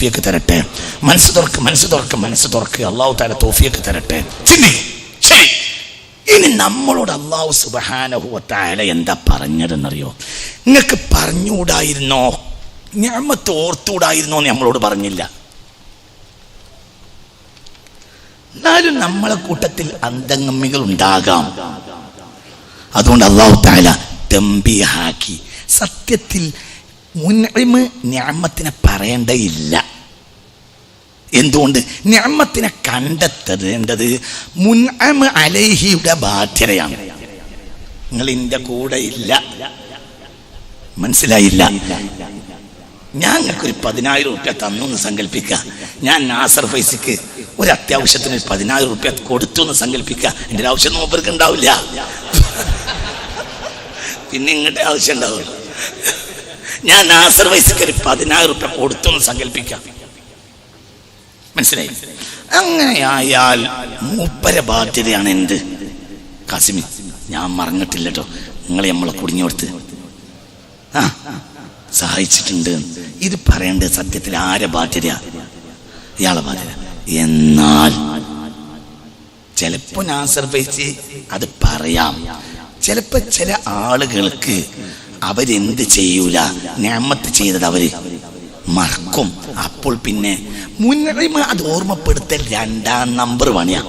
തൗഫീഖ് തരട്ടെ. മനസ്സ് തുറക്ക്. അല്ലാഹു തആല തൗഫീഖ് തരട്ടെ. ശരി, ഇനി നമ്മളോട് അല്ലാഹു സുബ്ഹാനഹു വ തആല എന്താ പറഞ്ഞതെന്നറിയോ? നിങ്ങൾക്ക് പറഞ്ഞുകൂടായിരുന്നോ? നിഅമത്ത് ഓർത്തുകൂടായിരുന്നോ എന്ന് നമ്മളോട് പറഞ്ഞില്ല. എന്നാലും നമ്മളെ കൂട്ടത്തിൽ അന്തംഗമ്മികൾ ഉണ്ടാകാം. അതുകൊണ്ട് അല്ലാഹു തആല തംബീഹാക്കി. സത്യത്തിൽ മുൻഇമ് നിഅമത്തിനെ പറയേണ്ടതില്ല. എന്തുകൊണ്ട്? നിഅമത്തിനെ കണ്ടെത്തേണ്ടത് മുൻഇമ് അലൈഹിയുടെ ബാധ്യതയാണ്. നിങ്ങൾ എൻ്റെ കൂടെ ഇല്ല, മനസ്സിലായില്ല? ഞാൻ നിങ്ങൾക്കൊരു 10,000 റുപ്യ തന്നു എന്ന് സങ്കല്പിക്കുക. ഞാൻ നാസർ ഫൈസിക്ക് ഒരു അത്യാവശ്യത്തിന് 10,000 റുപ്യ കൊടുത്തു എന്ന് സങ്കല്പിക്കുക. എൻ്റെ ആവശ്യം മൂപ്പർക്ക് ഉണ്ടാവില്ല, പിന്നെ ഇങ്ങോട്ട് ആവശ്യം ഉണ്ടാവില്ല. ഞാൻ നാസർ ഫൈസിക്ക് ഒരു 10,000 റുപ്യ കൊടുത്തു എന്ന് സങ്കല്പിക്കാം. മനസ്സിലായി? അങ്ങനെയായാൽ മൂപ്പര ബാധ്യതയാണ് എന്ത്? കാസിമി, ഞാൻ മറന്നിട്ടില്ല കേട്ടോ, നിങ്ങൾ നമ്മളെ കുടുങ്ങി കൊടുത്ത് സഹായിച്ചിട്ടുണ്ട്. ഇത് പറയേണ്ടത് സത്യത്തിൽ ആരെ ബാധ്യതയാ? ഇയാളെ ബാധ്യത. എന്നാൽ ചിലപ്പോ നാസർ ഫൈസി അത് പറയാം. ചിലപ്പോ ചില ആളുകൾക്ക് അവരെന്ത് ചെയ്യൂല, നിഅമത്ത് ചെയ്തത് അവര് മറക്കും. അപ്പോൾ പിന്നെ മുൻഇമ് അത് ഓർമ്മപ്പെടുത്തൽ 2ാം നമ്പർ പണിയാ.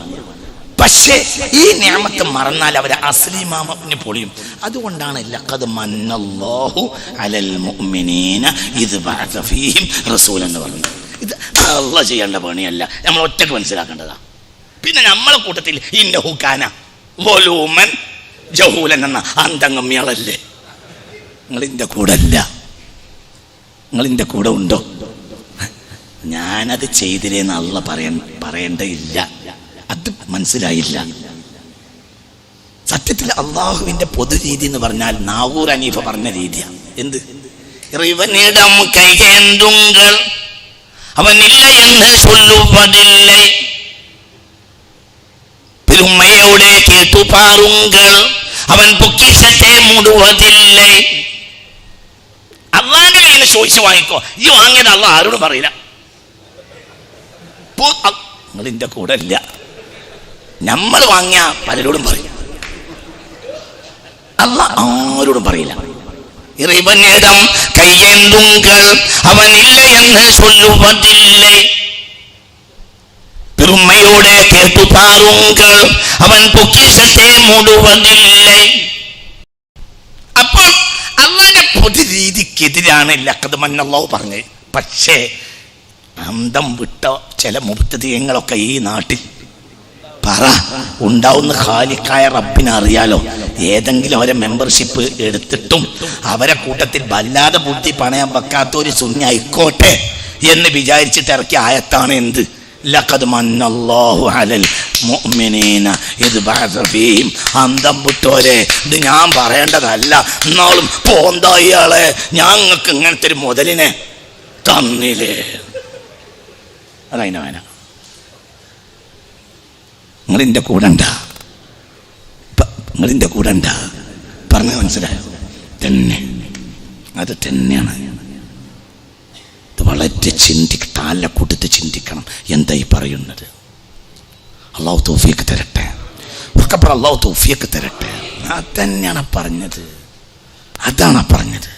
പക്ഷേ ഈ നിഅമത്ത് മറന്നാൽ അവർ അസ്ലിമാമിന് പൊളിയും. അതുകൊണ്ടാണ് ലഖദ് മന്നല്ലാഹു അലൽ മുഅ്മിനീന ഇദ് ബഅസ ഫീഹിം റസൂലൻ എന്ന് പറഞ്ഞത്. ഇത് അല്ലാഹ് ചെയ്യേണ്ട പണിയല്ല, നമ്മൾ ഒറ്റക്ക് മനസ്സിലാക്കേണ്ടതാ. പിന്നെ നമ്മളെ കൂട്ടത്തിൽ ഇന്നഹു കാന വലൂമൻ ജഹൂലൻ എന്ന അന്തംഗമ്മികളല്ലേ. നിങ്ങളിൻ്റെ കൂടെ അല്ല, നിങ്ങളിൻ്റെ കൂടെ ഉണ്ടോ? ഞാനത് ചെയ്തില്ലേന്ന് അല്ലാഹ് പറയേണ്ടതില്ല. അത് മനസ്സിലായില്ല. സത്യത്തിൽ അള്ളാഹുവിന്റെ പൊതുരീതി എന്ന് പറഞ്ഞാൽ നാവൂർ അനീഫ പറഞ്ഞ രീതിയാണ്. എന്ത്? ഇവനിടം കൈകേന്തുങ്കൾ അവനില്ല എന്ന് ചൊല്ലുവതില്ലേ, പെരുമയോടെ കേട്ടുപാറുങ്കൾ അവൻ പൊക്കിഷത്തെ മൂടുവതില്ലേ. അള്ളാഹിനെ ഇങ്ങനെ ചോദിച്ചു വാങ്ങിക്കോ. ഈ വാങ്ങിയത് അള്ളാഹ് ആരോടും പറയില്ല. നിങ്ങളിന്റെ കൂടെ ഇല്ല. നമ്മൾ വാങ്ങിയ പലരോടും പറയും, അല്ലാഹ് ആരോടും പറയില്ല. ഇറിവനിടം കൈയേന്തുങ്കൾ അവനില്ല എന്ന് ചൊല്ലുവതില്ലേ, പെരുമയോടെ കേട്ടുപാറുങ്കൾ അവൻ പൊക്കിഷത്തെ മൂടുവതില്ലേ. അപ്പോൾ അള്ളാഹിന്റെ പൊതു രീതിക്കെതിരാണ് ലഖദ് മന്നല്ലാഹു പറഞ്ഞത്. പക്ഷേ അന്തം വിട്ട ചില മുബ്തദിഈങ്ങളൊക്കെ ഈ നാട്ടിൽ പറ ഉണ്ടാവുന്ന ഖാലിഖായ റബ്ബിനെ അറിയാലോ. ഏതെങ്കിലും അവരെ മെമ്പർഷിപ്പ് എടുത്തിട്ടും അവരെ കൂട്ടത്തിൽ വല്ലാതെ ബുദ്ധി പണയം വെക്കാത്ത ഒരു സുന്നി ആയിക്കോട്ടെ എന്ന് വിചാരിച്ചിട്ട് ഇറക്കിയ ആയത്താണ് എന്ത്? ലഖദ് മന്നല്ലാഹു അലൽ മുഅ്മിനീന ഇദ് ബഅസ ഫീഹിം. അന്തം വിട്ടോരെ, ഇത് ഞാൻ പറയേണ്ടതല്ല. എന്നാലും പോന്താ ഇയാളെ, ഞങ്ങൾക്ക് ഇങ്ങനത്തെ ഒരു മുതലിനെ തന്നില്ലേ. അതതിൻ്റെ വേന. നിങ്ങളിൻ്റെ കൂടെ ഉണ്ടാ പറഞ്ഞത് മനസ്സിലായോ? തന്നെ അത് തന്നെയാണ്. ഇത് വളരെ താല കൂട്ടത്ത് ചിന്തിക്കണം. എന്തായി പറയുന്നത്? അല്ലാഹു തൗഫീഖ് തരട്ടെ. അല്ലാഹു തൗഫീഖ് തരട്ടെ. അത് തന്നെയാണ് പറഞ്ഞത്, അതാണ് പറഞ്ഞത്.